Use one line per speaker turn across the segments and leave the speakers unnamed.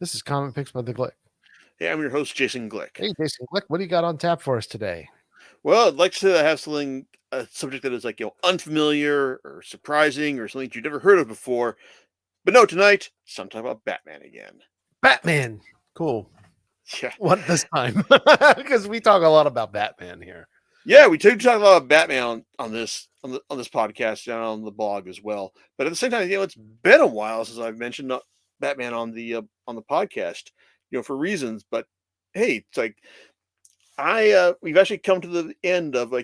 This is Comic Picks by the Glick.
Hey, I'm your host, Jason Glick.
Hey, Jason Glick, what do you got on tap for us today?
Well, I'd like to have a subject that is unfamiliar or surprising or something you've never heard of before. But no, tonight, something about Batman again.
Batman. Cool.
Yeah.
What this time? Because we talk a lot about Batman here.
Yeah, we do talk a lot about Batman on this podcast and on the blog as well. But at the same time, it's been a while since I've mentioned Batman on the podcast, for reasons. But hey, it's like we've actually come to the end of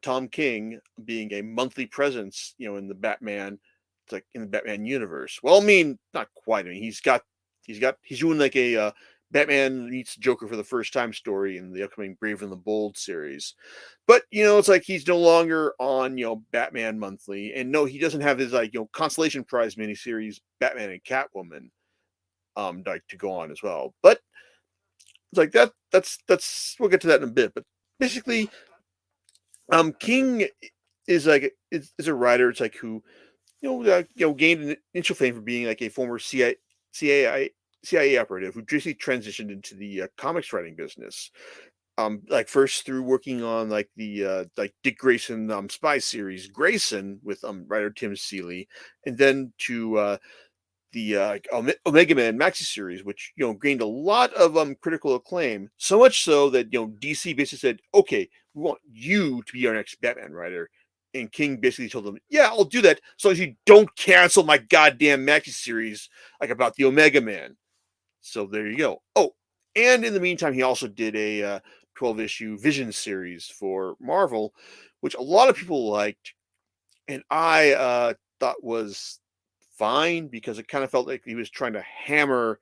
Tom King being a monthly presence, in the Batman, it's like in the Batman universe. Well, I mean, not quite. I mean, he's doing like a Batman meets Joker for the first time story in the upcoming Brave and the Bold series. But it's like he's no longer on Batman Monthly, and no, he doesn't have his consolation prize miniseries Batman and Catwoman like to go on as well. But it's like that's we'll get to that in a bit. But basically, King is a writer. It's like who gained an initial fame for being like a former CIA operative who basically transitioned into the comics writing business. Like first through working on like the like Dick Grayson spy series Grayson with writer Tim Seeley, and then to the Omega Man Maxi series, which gained a lot of critical acclaim, so much so that DC basically said, "Okay, we want you to be our next Batman writer." And King basically told them, "Yeah, I'll do that, as long as you don't cancel my goddamn Maxi series, like about the Omega Man." So there you go. Oh, and in the meantime, he also did a 12-issue Vision series for Marvel, which a lot of people liked, and I thought was fine because it kind of felt like he was trying to hammer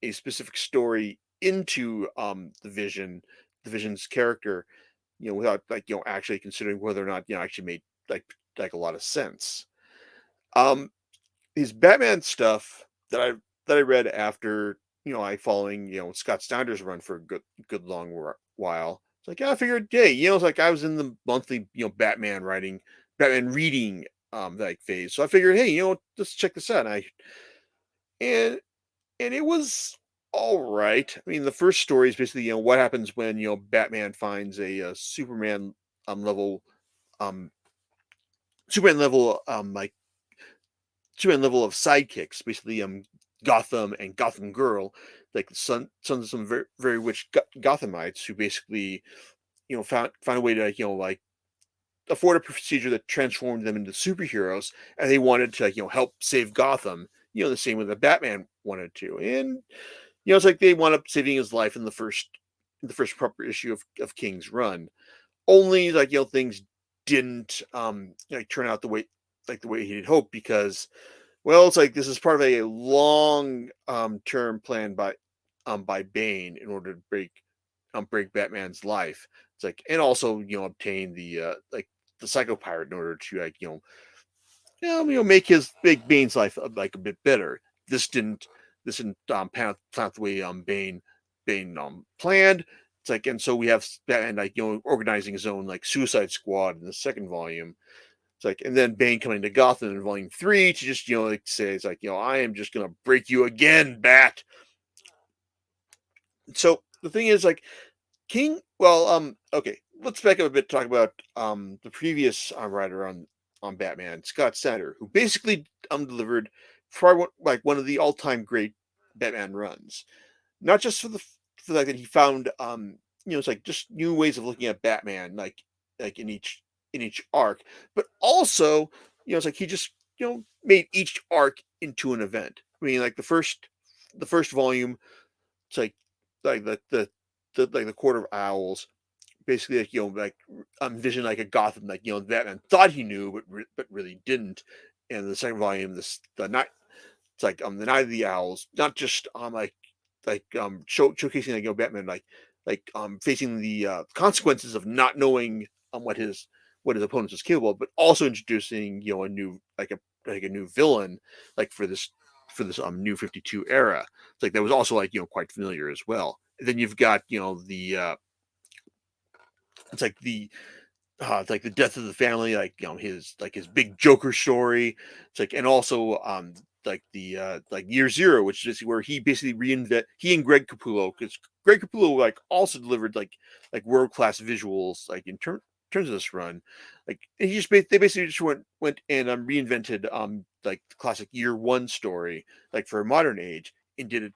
a specific story into the Vision's character, without actually considering whether or not actually made like a lot of sense. Um, his Batman stuff that I read after I following Scott Snyder's run for a good long while. It's like, yeah, I figured, hey, it's like I was in the monthly Batman reading like phase, so I figured, hey, let's check this out. And and it was all right. I mean, the first story is basically what happens when Batman finds a um level um Superman level Superman level of sidekicks, basically Gotham and Gotham Girl, like the sons of some very very rich Gothamites who basically found a way to afford a procedure that transformed them into superheroes, and they wanted to help save Gotham. The same way that Batman wanted to, and it's like they wound up saving his life in the first proper issue of King's run. Only like things didn't turn out the way he had hoped, because well, it's like this is part of a long term plan by Bane in order to break Batman's life. It's like, and also obtain the the Psycho Pirate in order to make Bane's life like a bit better. This didn't pan out the way Bane planned. It's like, and so we have Batman like organizing his own like Suicide Squad in the second volume. It's like, and then Bane coming to Gotham in volume 3 to just like say, it's like, I am just gonna break you again, Bat. So the thing is, like, King. Well, okay, let's back up a bit to talk about the previous writer on Batman, Scott Snyder, who basically delivered probably one of the all time great Batman runs. Not just for the fact that he found it's like just new ways of looking at Batman, like in each arc, but also it's like he just made each arc into an event. I mean, like the first volume, it's like like the Court of Owls, basically like envision like a Gotham like Batman thought he knew but really didn't. And the second volume, this the night, it's like the Night of the Owls, not just showcasing like Batman facing the consequences of not knowing what his opponent was capable of, but also introducing a new like a new villain like for this New 52 era. It's like that was also like quite familiar as well. And then you've got the it's like the death of the family, like his big Joker story. It's like, and also like Year Zero, which is where he basically he and Greg Capullo, because Greg Capullo like also delivered like world class visuals like in terms of this run. Like he just they basically just went and reinvented like the classic Year One story like for a modern age and did it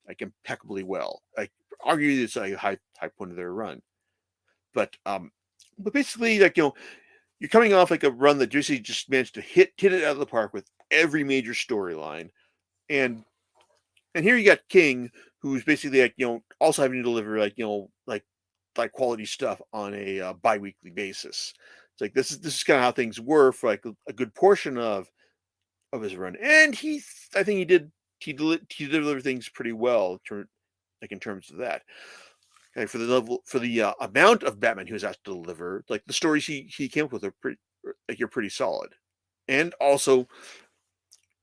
like impeccably well. Like arguably it's like a high point of their run. But basically like you're coming off like a run that Juicy just managed to hit it out of the park with every major storyline, and here you got King, who's basically like also having to deliver like quality stuff on a biweekly basis. It's like this is kind of how things were for like a good portion of his run, and I think he delivered things pretty well, like in terms of that. Okay, for the level for the amount of Batman he was asked to deliver, like the stories he came up with are pretty like you're pretty solid, and also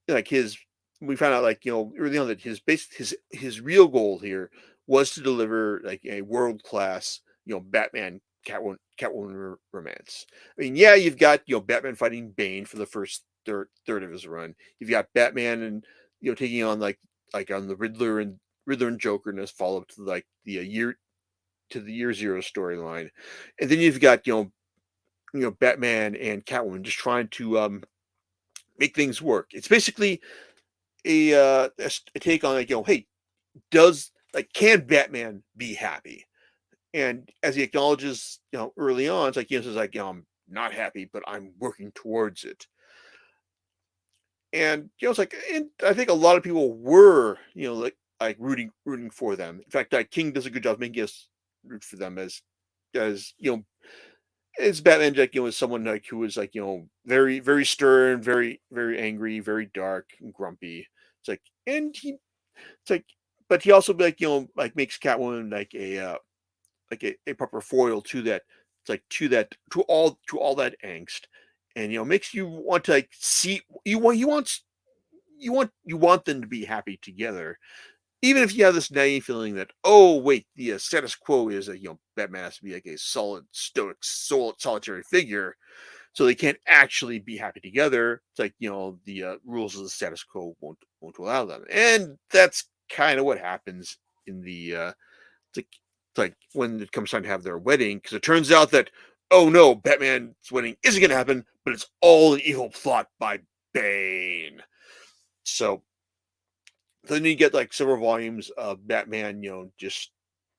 like his we found out like early on that his real goal here was to deliver like a world class Batman Catwoman romance. I mean, yeah, you've got Batman fighting Bane for the first third of his run. You've got Batman and taking on like on the Riddler and Joker in his follow up to like the Year Zero storyline, and then you've got Batman and Catwoman just trying to make things work. It's basically a take on like hey, can Batman be happy? And as he acknowledges early on, it's like he says like I'm not happy, but I'm working towards it. And it's like, and I think a lot of people were like rooting for them. In fact, King does a good job making us root for them as as Batman like was someone like who was like very very stern, very very angry, very dark and grumpy. It's like and he it's like but he also like like makes Catwoman like a proper foil to that. It's like to all that angst, and makes you want to like see you want them to be happy together, even if you have this naive feeling that oh wait the status quo is that Batman has to be like a solid stoic solitary figure, so they can't actually be happy together. It's like the rules of the status quo won't allow them, and that's kind of what happens in the like when it comes time to have their wedding, because it turns out that oh no, Batman's wedding isn't going to happen, but it's all an evil plot by Bane. So then you get like several volumes of Batman, just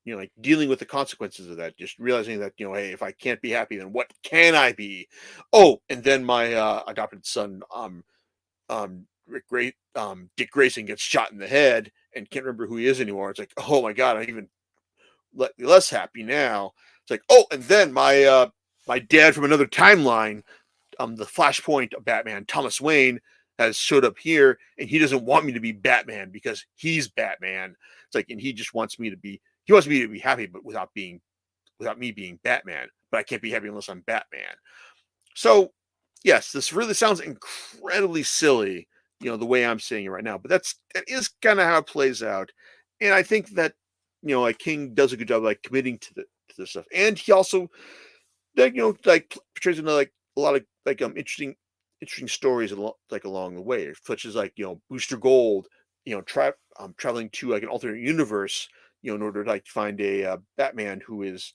like dealing with the consequences of that, just realizing that hey, if I can't be happy, then what can I be? Oh, and then my adopted son, Dick Grayson, gets shot in the head and can't remember who he is anymore. It's like, oh my god, I'm even less happy now. It's like, oh, and then my dad from another timeline, the Flashpoint of Batman, Thomas Wayne, has showed up here, and he doesn't want me to be Batman because he's Batman. It's like, and he wants me to be happy, but without me being Batman. But I can't be happy unless I'm Batman. So, yes, this really sounds incredibly silly, the way I'm saying it right now. But that is kind of how it plays out, and I think that like King does a good job like committing to this stuff, and he also like like portrays like a lot of like interesting stories like along the way, such as like Booster Gold, traveling to like an alternate universe, in order to like find a Batman whose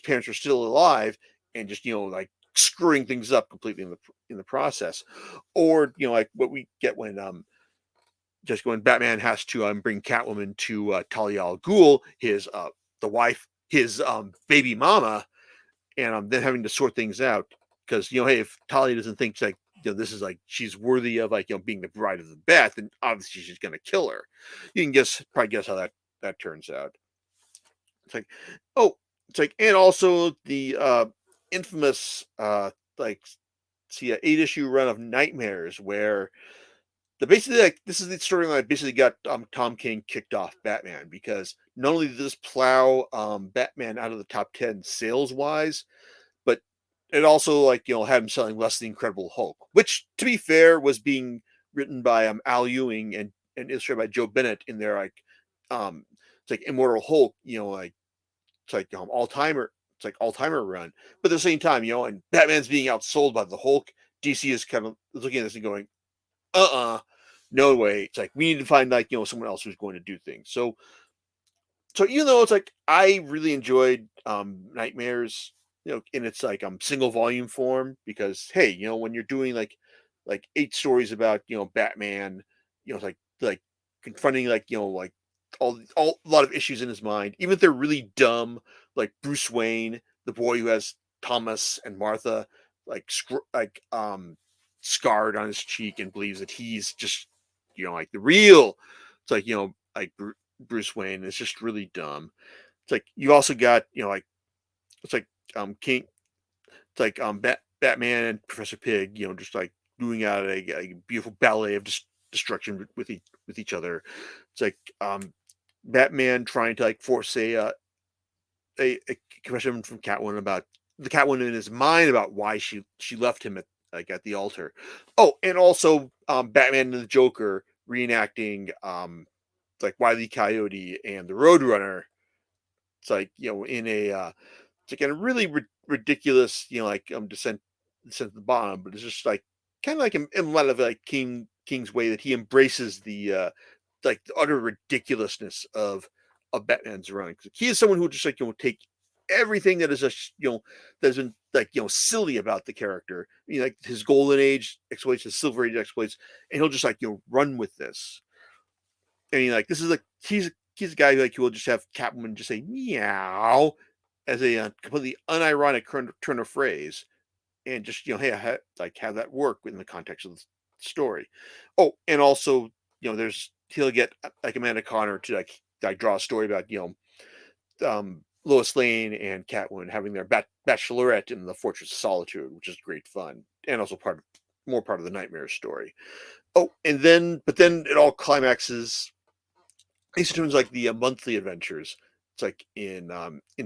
parents are still alive, and just like screwing things up completely in the process, or like what we get when just when Batman has to bring Catwoman to Talia al Ghul, his the wife, his baby mama, and then having to sort things out because hey, if Talia doesn't think like this is like she's worthy of like being the bride of the Bat, then obviously she's going to kill her. You can probably guess how that turns out. It's like oh, it's like and also the infamous like see 8-issue run of Nightmares where basically like this is the storyline that basically got Tom King kicked off Batman, because not only did this plow Batman out of the top 10 sales wise, but it also like had him selling less than the Incredible Hulk, which to be fair was being written by Al Ewing and illustrated by Joe Bennett in their like it's like Immortal Hulk, like it's like all timer run. But at the same time, and Batman's being outsold by the Hulk, DC is kind of looking at this and going, no way. It's like we need to find like someone else who's going to do things. So even though it's like I really enjoyed Nightmares, in its like single volume form, because hey, when you're doing like 8 stories about Batman, it's like confronting like like all a lot of issues in his mind, even if they're really dumb, like Bruce Wayne, the boy who has Thomas and Martha like scarred on his cheek and believes that he's just like the real. It's like like Bruce Wayne is just really dumb. It's like you also got like it's like King. It's like Batman and Professor Pig. Just like doing out a beautiful ballet of destruction with each other. It's like Batman trying to like force a question from Catwoman about the Catwoman in his mind about why she left him at the altar. Oh, and also Batman and the Joker reenacting like Wile E. Coyote and the Roadrunner. It's like in it's like in a really ridiculous like descent to the bottom, but it's just like kind of like in a lot of like King's way that he embraces the like the utter ridiculousness of Batman's run. He is someone who just like take everything that is just that's been like silly about the character, like his golden age exploits, his silver age exploits, and he'll just like run with this. I mean, like this is like he's a guy who like will just have Catwoman just say meow as a completely unironic turn of phrase, and just hey, like have that work in the context of the story. Oh, and also he'll get like Amanda Connor to like draw a story about Lois Lane and Catwoman having their bachelorette in the Fortress of Solitude, which is great fun, and also more part of the Nightmare story. Oh, but then it all climaxes. These are like the monthly adventures. It's like in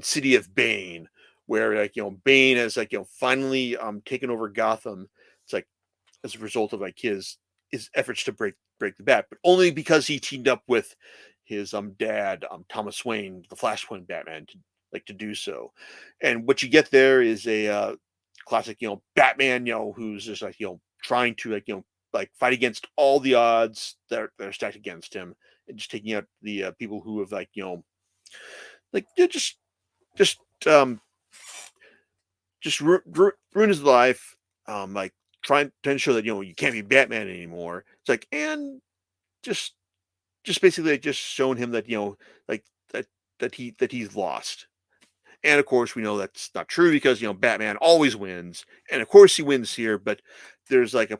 City of Bane, where like Bane has like finally taken over Gotham. It's like as a result of like his efforts to break the bat, but only because he teamed up with his dad Thomas Wayne, the Flashpoint Batman, to do so. And what you get there is a classic Batman who's just like trying to like fight against all the odds that are stacked against him, and just taking out the people who have like like just um just ruin his life, like trying to show that you can't be Batman anymore. It's like, and just basically like, just showing him that like that he's lost. And of course we know that's not true, because Batman always wins, and of course he wins here, but there's like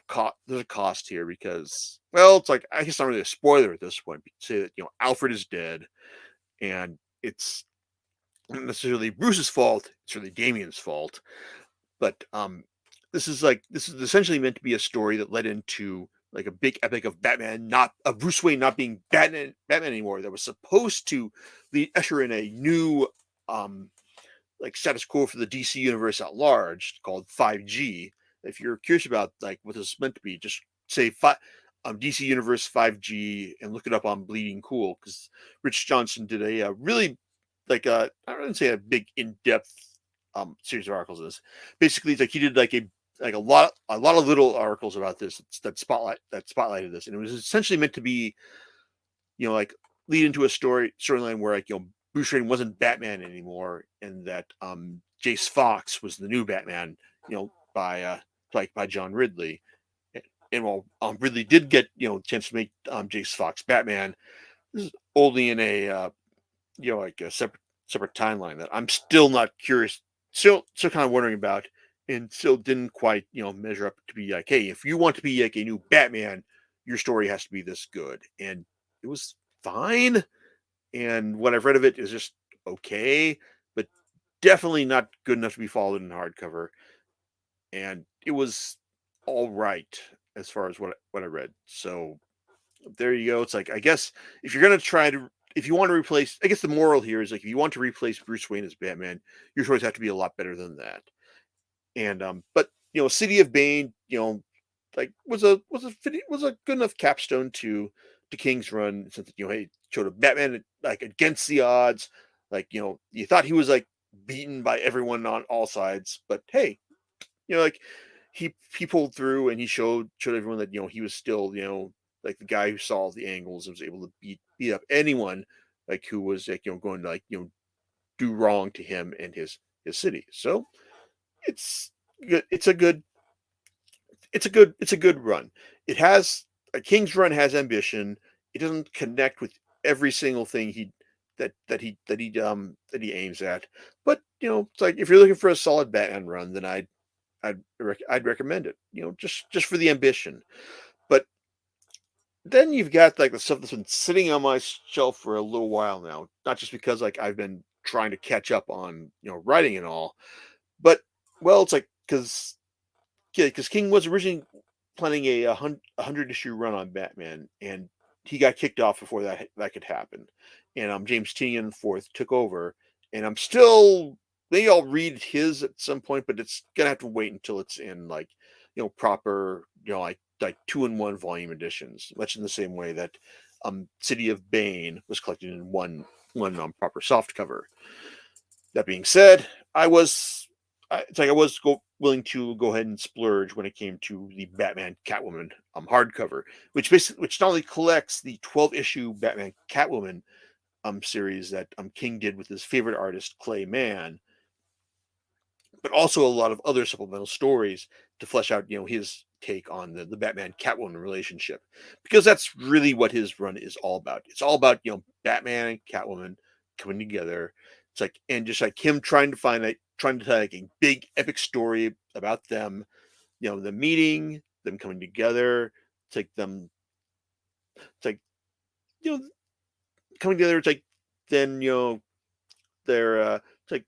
there's a cost here, because well, it's like, I guess not really a spoiler at this point, but say that Alfred is dead, and it's not necessarily Bruce's fault, it's really Damian's fault. But this is essentially meant to be a story that led into like a big epic of Batman, not of Bruce Wayne not being Batman anymore, that was supposed to lead usher in a new like status quo for the DC universe at large, called 5G. If you're curious about like what this is meant to be, just say DC Universe 5G and look it up on Bleeding Cool, because Rich Johnson did a really like I wouldn't say a big in-depth series of articles of this. Basically, it's like he did like a lot of little articles about this that spotlighted this, and it was essentially meant to be like lead into a storyline where like Bruce Wayne wasn't Batman anymore, and that Jace Fox was the new Batman, by by John Ridley. And while Ridley did get a chance to make Jace Fox Batman, this is only in a like a separate timeline that I'm still not curious, still kind of wondering about, and still didn't quite measure up to be like, hey, if you want to be like a new Batman, your story has to be this good. And it was fine, and what I've read of it is just okay, but definitely not good enough to be followed in hardcover. And it was all right as far as what I read. So there you go. It's like, I guess if you're gonna if you want to replace, I guess the moral here is like, if you want to replace Bruce Wayne as Batman, your choice have to be a lot better than that. And but City of Bane, like was a good enough capstone to King's run, since hey, showed a Batman like against the odds, like you thought he was like beaten by everyone on all sides, but hey, like he pulled through, and he showed everyone that he was still like the guy who saw the angles and was able to beat up anyone like who was like going to like do wrong to him and his city. So it's good. It's a good run. It has a King's Run has ambition. It doesn't connect with every single thing that he aims at. But it's like if you're looking for a solid Batman run, then I'd recommend it. Just for the ambition. But then you've got like the stuff that's been sitting on my shelf for a little while now. Not just because like I've been trying to catch up on writing and all, but well, it's like because King was originally planning a 100 issue run on Batman, and he got kicked off before that could happen. And James Tynion IV took over, and I'm still maybe I'll read his at some point, but it's gonna have to wait until it's in like proper like 2-in-1 volume editions, much in the same way that City of Bane was collected in one proper soft cover. That being said, it's like I was willing to go ahead and splurge when it came to the Batman Catwoman hardcover, which not only collects the 12-issue Batman Catwoman series that King did with his favorite artist Clay Mann, but also a lot of other supplemental stories to flesh out his take on the Batman Catwoman relationship, because that's really what his run is all about. It's all about Batman and Catwoman coming together. It's like, and just like him trying to tell like a big epic story about them, the meeting, them coming together. It's like you know coming together. It's like then they're it's like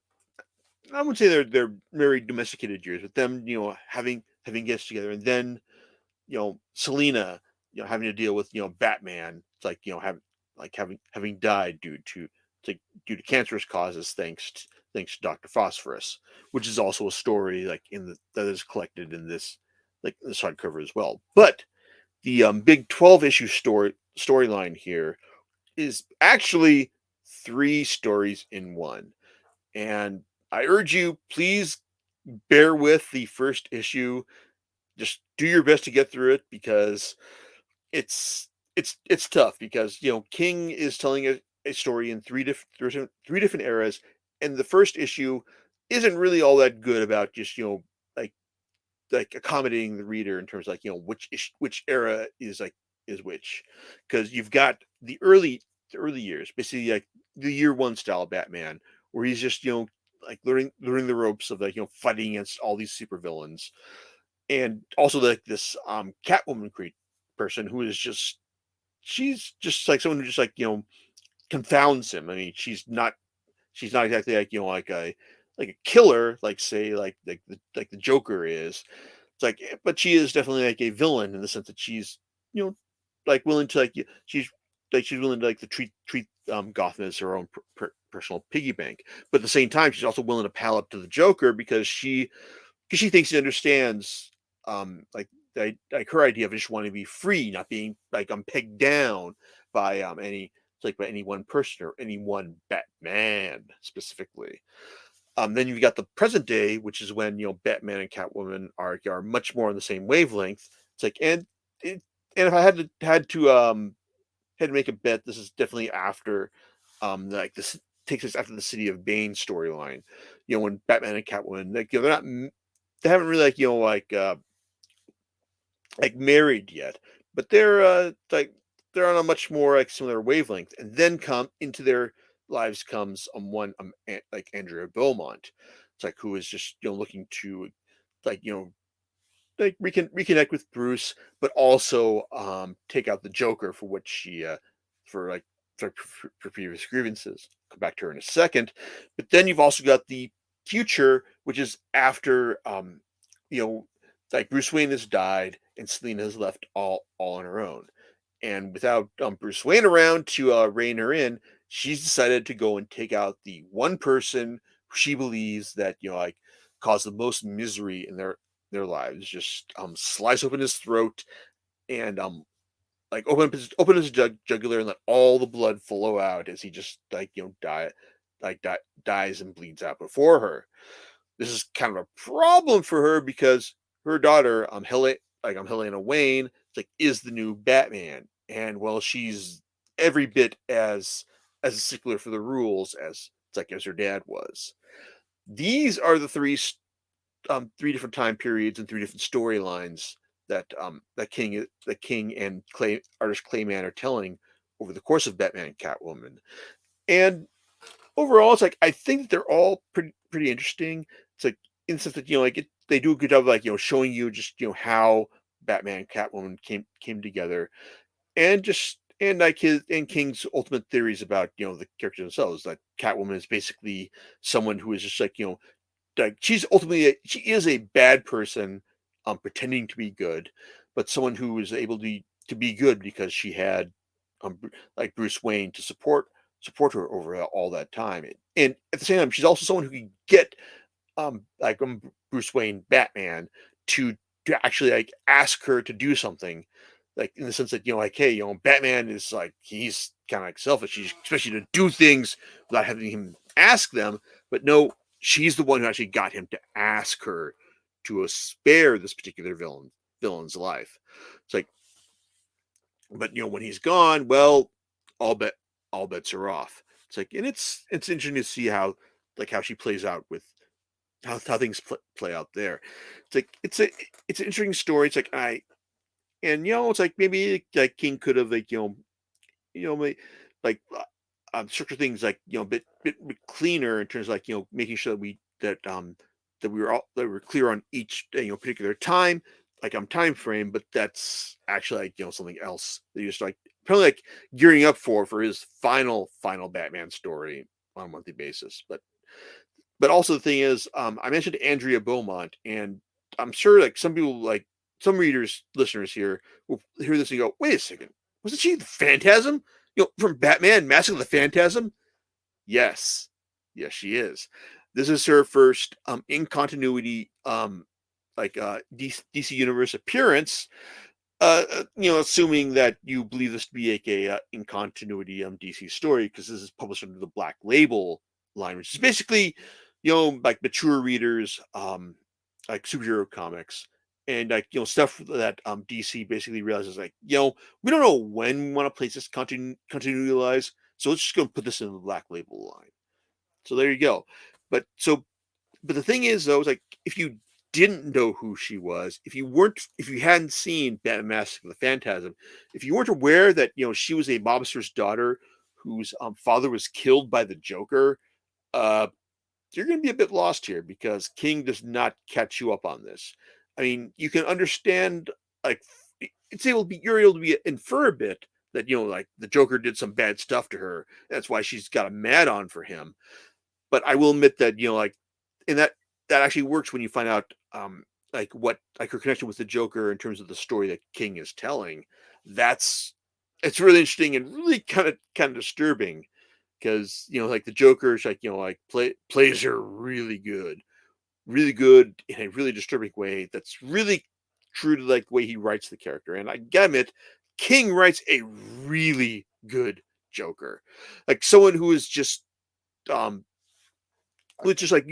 I wouldn't say they're very domesticated years, but them having guests together, and then Selina having to deal with Batman. It's like having died due to cancerous causes, thanks to Dr. Phosphorus, which is also a story like that is collected in this hardcover as well. But the big 12-issue storyline here is actually 3 stories in one. And I urge you, please bear with the first issue. Just do your best to get through it, because it's tough, because King is telling a story in three different eras, and the first issue isn't really all that good about just like accommodating the reader in terms of like which era is which, because you've got the early years, basically like the year one style of Batman, where he's just like learning the ropes of like fighting against all these supervillains, and also like this Catwoman person who is just she's just like someone who just like confounds him. I mean, she's not exactly like like a killer, like say like the Joker is. It's like, but she is definitely like a villain in the sense that she's you know like willing to she's willing to like to treat Gotham as her own personal piggy bank, but at the same time she's also willing to pal up to the Joker, because she thinks he understands like her idea of just wanting to be free, not being like pegged down by by any one person or any one Batman specifically. Then you've got the present day, which is when Batman and Catwoman are much more on the same wavelength. It's like, and if I had to make a bet, this is definitely after like this takes us after the City of Bane storyline. When Batman and Catwoman, like they haven't really like married yet, but they're on a much more like similar wavelength. And then come into their lives comes one like Andrea Beaumont. It's like who is just looking to like like reconnect with Bruce, but also take out the Joker for what she for like for previous grievances. Come back to her in a second. But then you've also got the future, which is after you know like Bruce Wayne has died and Selina has left all on her own. And without Bruce Wayne around to rein her in, she's decided to go and take out the one person who she believes that like caused the most misery in their lives. Just slice open his throat and like open his jugular and let all the blood flow out as he just like dies and bleeds out before her. This is kind of a problem for her, because her daughter Helena Wayne is the new Batman. And well, she's every bit as a stickler for the rules as her dad was. These are the three different time periods and three different storylines that King and artist Clayman are telling over the course of Batman and Catwoman. And overall, it's I think that they're all pretty interesting. It's in the sense that they do a good job of showing you just how Batman and Catwoman came together, and just and his and King's ultimate theories about the characters themselves. That Catwoman is basically someone who is just she is a bad person, pretending to be good, but someone who is able to be good because she had Bruce Wayne to support her over all that time, and at the same time she's also someone who can get Bruce Wayne Batman to actually ask her to do something, in the sense that hey, Batman is he's kind of selfish, he's especially to do things without having him ask them, but no, she's the one who actually got him to ask her to spare this particular villain's life. It's but when he's gone, well, all bets are off. It's and it's interesting to see how she plays out with how things play out there. It's an interesting story. It's maybe King could have like structure things a bit cleaner in terms of making sure that we were clear on each particular time frame, but that's actually something else that you're just probably gearing up for his final Batman story on a monthly basis. But also the thing is, I mentioned Andrea Beaumont, and I'm sure some people some listeners here will hear this and go, "Wait a second, wasn't she the Phantasm? From Batman, Mask of the Phantasm?" Yes, yes, she is. This is her first in continuity DC Universe appearance. Assuming that you believe this to be a in continuity DC story, because this is published under the Black Label line, which is basically mature readers superhero comics, and stuff that DC basically realizes we don't know when we want to place this continuity lies, so let's just go put this in the Black Label line. So there you go. But the thing is, though, is if you didn't know who she was, if you hadn't seen Batman Mask of the Phantasm, if you weren't aware that she was a mobster's daughter whose father was killed by the Joker, you're going to be a bit lost here, because King does not catch you up on this. I mean, you can understand, you're able to infer a bit that the Joker did some bad stuff to her. That's why she's got a mad on for him. But I will admit that and that actually works when you find out what her connection with the Joker in terms of the story that King is telling. It's really interesting and really kind of disturbing, because the Joker is plays her really good in a really disturbing way. That's really true to the way he writes the character. And I gotta admit, King writes a really good Joker, someone who is just which is who's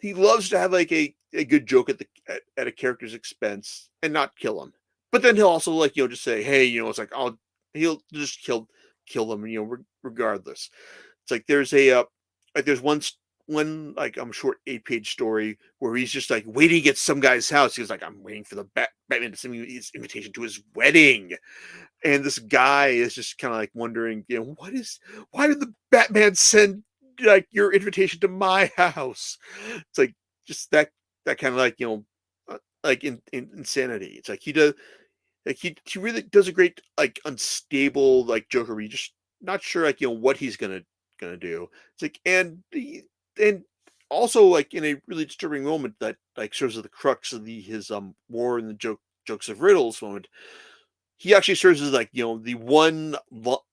he loves to have a good joke at a character's expense and not kill him. But then he'll also just say, hey, it's he'll just kill them, regardless. It's there's there's one short 8-page story where he's just waiting to get some guy's house. He's I'm waiting for the Batman to send me his invitation to his wedding. And this guy is just kind of wondering, why did the Batman send your invitation to my house? It's just that kind of insanity. It's he does he really does a great unstable Joker, where you just not sure what he's gonna do. It's and also in a really disturbing moment that serves as the crux of his war and the jokes of riddles moment. He actually serves as the one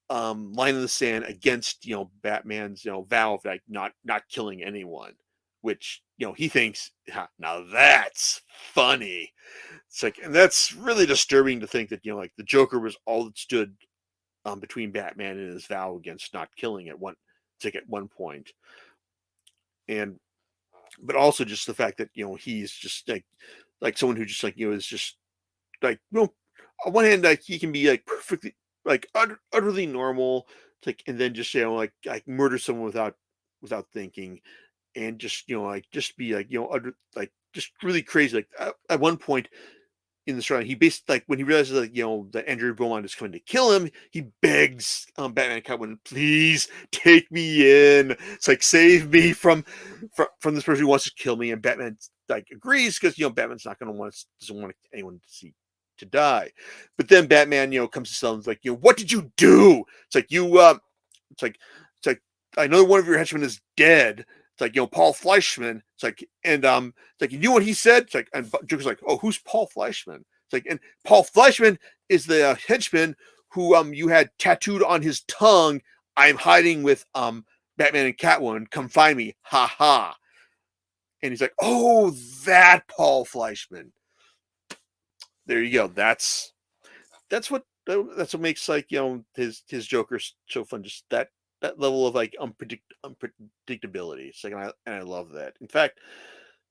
line in the sand against Batman's vow of not killing anyone, which he thinks, now that's funny. It's and that's really disturbing to think that the Joker was all that stood between Batman and his vow against not killing at one point. And but also just the fact that he's just someone who just is just like on one hand, like he can be like perfectly like utterly normal, like and then just like murder someone without thinking, and just like just be like like just really crazy. Like at one point in the story, he basically like when he realizes like that Andrew Beaumont is coming to kill him, he begs Batman and Catwoman, please take me in. It's like save me from this person who wants to kill me, and Batman like agrees because Batman's not going to doesn't want anyone to see to die. But then Batman comes to tell him like what did you do? It's like it's like it's like I know one of your henchmen is dead. It's like Paul Fleischman. It's like it's like you know what he said. It's like and Joker's like oh who's Paul Fleischman? It's like and Paul Fleischman is the henchman who you had tattooed on his tongue. I'm hiding with Batman and Catwoman. Come find me. Ha ha. And he's like oh that Paul Fleischman. There you go. That's what makes like his Joker so fun. Just that level of like unpredictability. It's like and I love that. In fact,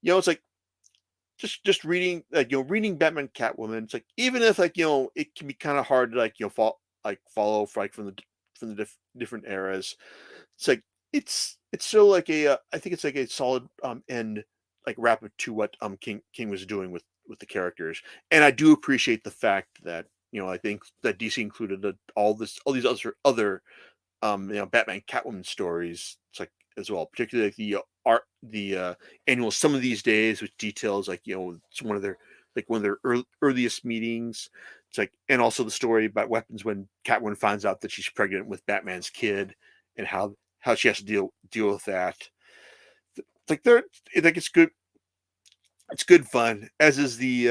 it's like just reading like reading Batman Catwoman. It's like even if like it can be kind of hard to like follow from the different eras. It's like it's still like I think it's like a solid end like wrap up to what King was doing with the characters, and I do appreciate the fact that I think that DC included all these other Batman Catwoman stories. It's like as well, particularly like the annual Some of These Days, which details like it's one of their earliest meetings. It's like and also the story about weapons when Catwoman finds out that she's pregnant with Batman's kid and how she has to deal with that. It's like I think it's good. It's good fun, as is the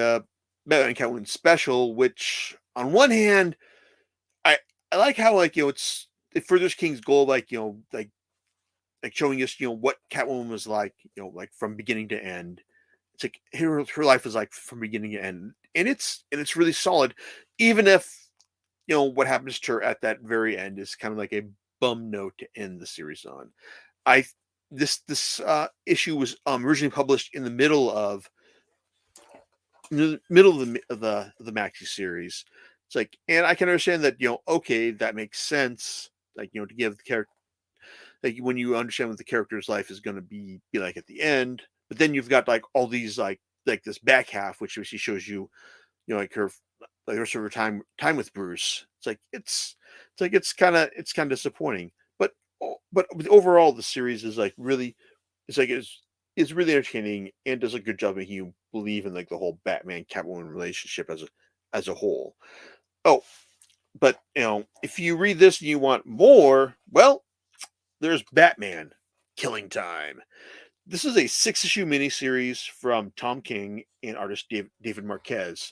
Batman and Catwoman special, which on one hand I I like how like it furthers King's goal, like like showing us what Catwoman was like, like from beginning to end. It's like her life is like from beginning to end, and it's really solid, even if what happens to her at that very end is kind of like a bum note to end the series on. I this issue was originally published in the middle of the maxi series. It's like, and I can understand that okay, that makes sense. Like to give the character like when you understand what the character's life is going to be like at the end, but then you've got like all these like this back half, which actually shows like her like the rest of her time with Bruce. It's like it's kind of disappointing, but overall the series is like really it's like it's really entertaining and does a good job making you believe in like the whole Batman Catwoman relationship as a whole. Oh, but if you read this and you want more, well, there's Batman Killing Time. This is a 6-issue miniseries from Tom King and artist David Marquez.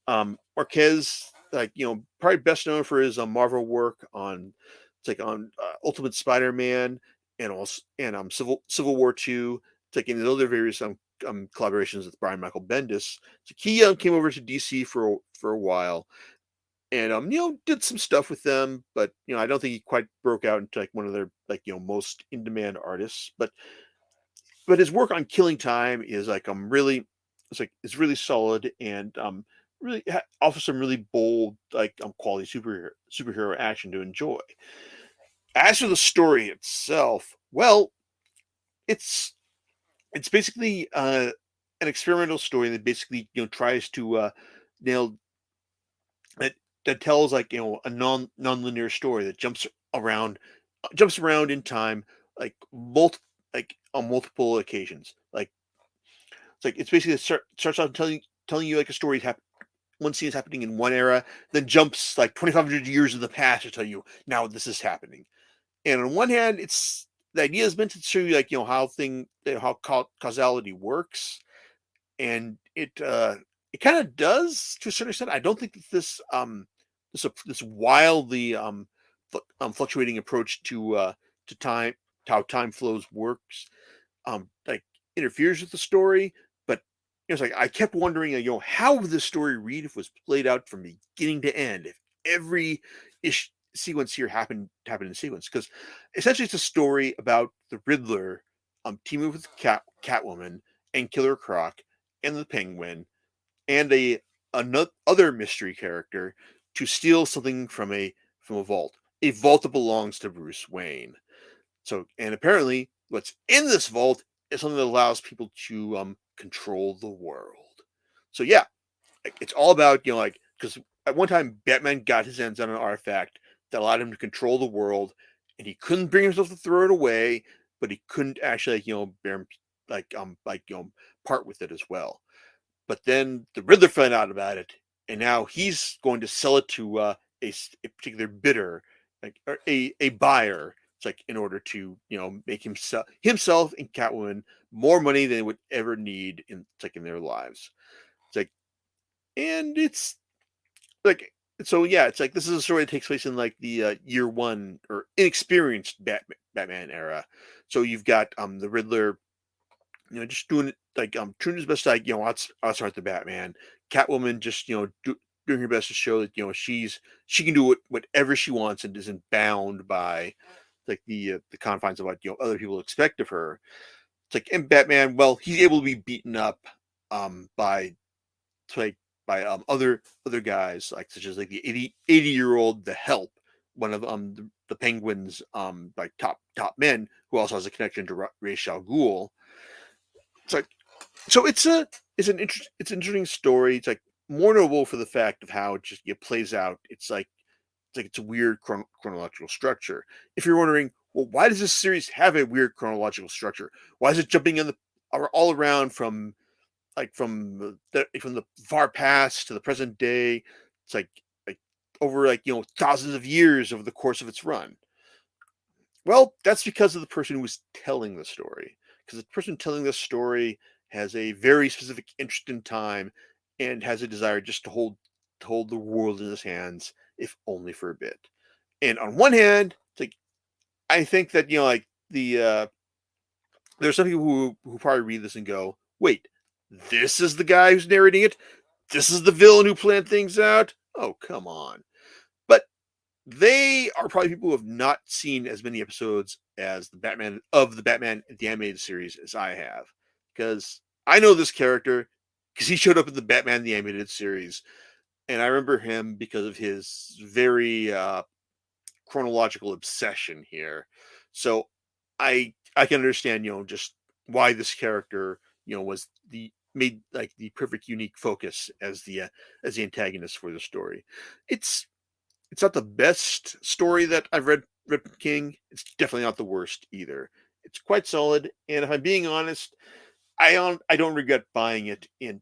Marquez, like probably best known for his Marvel work on it's like on Ultimate Spider-Man and also and Civil War II. It's like in other various collaborations with Brian Michael Bendis. So he came over to DC for a while and did some stuff with them, but I don't think he quite broke out into like one of their like most in demand artists. But his work on Killing Time is like really it's really solid and really offers some really bold like quality superhero action to enjoy. As for the story itself, well, it's it's basically an experimental story that basically tries to nail that that tells like a non-linear story that jumps around in time like like on multiple occasions. Like it's like it's basically starts out telling you like a story one scene is happening in one era, then jumps like 2,500 years in the past to tell you now this is happening. And on one hand, it's the idea is meant to show you like how causality works, and it kind of does to a certain extent. I don't think that this wildly fluctuating approach to time how time flows works like interferes with the story, but it's like I kept wondering, how would the story read if it was played out from beginning to end, if every sequence here happened in sequence, because essentially it's a story about the Riddler teaming with Catwoman and Killer Croc and the Penguin and another other mystery character to steal something from a vault, a vault that belongs to Bruce Wayne. So, and apparently, what's in this vault is something that allows people to control the world. So yeah, like, it's all about like because at one time Batman got his hands on an artifact that allowed him to control the world, and he couldn't bring himself to throw it away, but he couldn't actually bear part with it as well. But then the Riddler found out about it, and now he's going to sell it to a particular bidder, like or a buyer. It's like in order to make himself and Catwoman more money than they would ever need in their lives. It's like, and it's like so yeah, it's like this is a story that takes place in like the year one or inexperienced Batman era. So you've got the Riddler just doing it like doing his best, like outsmart the Batman. Catwoman just doing her best to show that she can do whatever she wants and isn't bound by like the confines of what other people expect of her. It's like, and Batman, well, he's able to be beaten up by like by other guys, like such as like the 80-year-old the Help, one of the Penguin's like top men, who also has a connection to Ra's al Ghul. It's like, so it's an interesting story. It's like more notable for the fact of how it just plays out. It's a weird chronological structure. If you're wondering, well, why does this series have a weird chronological structure? Why is it jumping in the all around from from the far past to the present day? It's like over like thousands of years over the course of its run. Well, that's because of the person who was telling the story. Because the person telling the story has a very specific interest in time and has a desire just to hold the world in his hands, if only for a bit. And on one hand, it's like I think that like there's some people who probably read this and go, "Wait, this is the guy who's narrating it. This is the villain who planned things out. Oh, come on!" But they are probably people who have not seen as many episodes as the Batman the animated series as I have, because I know this character because he showed up in the Batman the animated series, and I remember him because of his very chronological obsession here. So I can understand just why this character was the made like the perfect unique focus as the antagonist for the story. It's it's not the best story that I've read from King. It's definitely not the worst either. It's quite solid, and if I'm being honest, I don't regret buying it in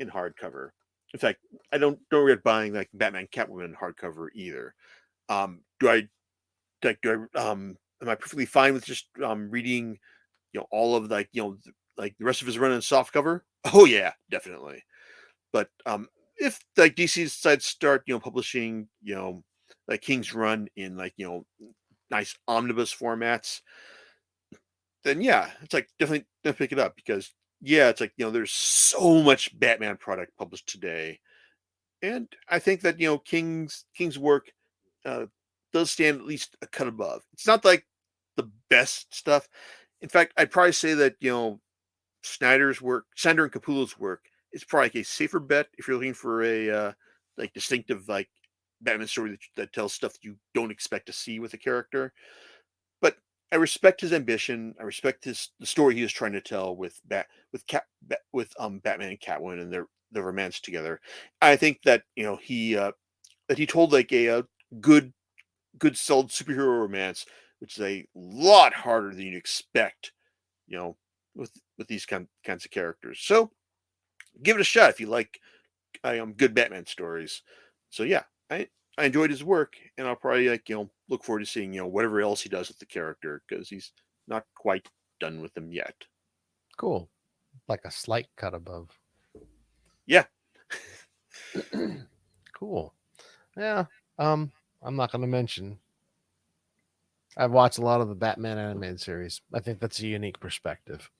hardcover. In fact, I don't regret buying like Batman Catwoman hardcover either. Do I am I perfectly fine with just reading all of like like the rest of his run in soft cover? Oh yeah, definitely. But if like DC decides to start publishing like King's Run in like nice omnibus formats, then yeah, it's like definitely pick it up, because yeah, it's like there's so much Batman product published today, and I think that King's work uh, does stand at least a cut above. It's not like the best stuff. In fact, I'd probably say that Snyder and Capullo's work is probably like a safer bet if you're looking for a like distinctive like Batman story that tells stuff you don't expect to see with a character. But I respect his ambition. I respect the story he is trying to tell with Batman and Catwoman and their romance together. I think that that he told like a good solid superhero romance, which is a lot harder than you'd expect, you know, with these kinds of characters. So give it a shot if you like good Batman stories. So yeah, I enjoyed his work, and I'll probably like look forward to seeing whatever else he does with the character, because he's not quite done with them yet.
Cool. Like a slight cut above.
Yeah,
Cool. Yeah. I'm not going to mention. I've watched a lot of the Batman animated series. I think that's a unique perspective.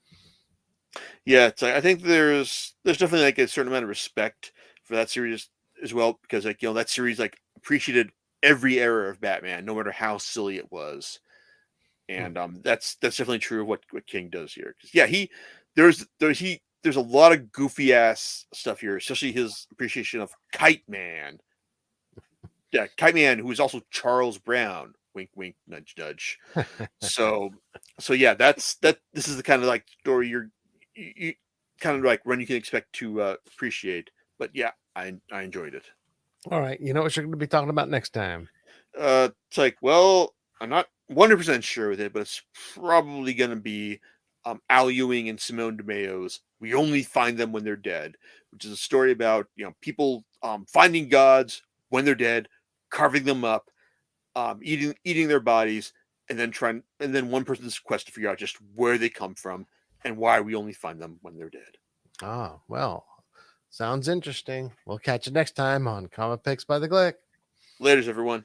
yeah. It's like, I think there's definitely like a certain amount of respect for that series as well, because like that series like appreciated every era of Batman, no matter how silly it was.
Hmm.
And that's definitely true of what King does here. 'Cause, yeah, he there's he there's a lot of goofy ass stuff here, especially his appreciation of Kite Man. Yeah, Kite Man, who is also Charles Brown. Wink, wink, nudge, nudge. So, so yeah, that. This is the kind of like story you kind of like run you can expect to appreciate. But yeah, I enjoyed it.
All right. You know what you're going to be talking about next time?
It's like, well, I'm not 100% sure with it, but it's probably going to be Al Ewing and Simone DeMeo's "We Only Find Them When They're Dead," which is a story about people finding gods when they're dead, carving them up, eating their bodies, and then one person's quest to figure out just where they come from and why we only find them when they're dead.
Ah, well, sounds interesting. We'll catch you next time on Comic Picks by the Glick.
Later's, everyone.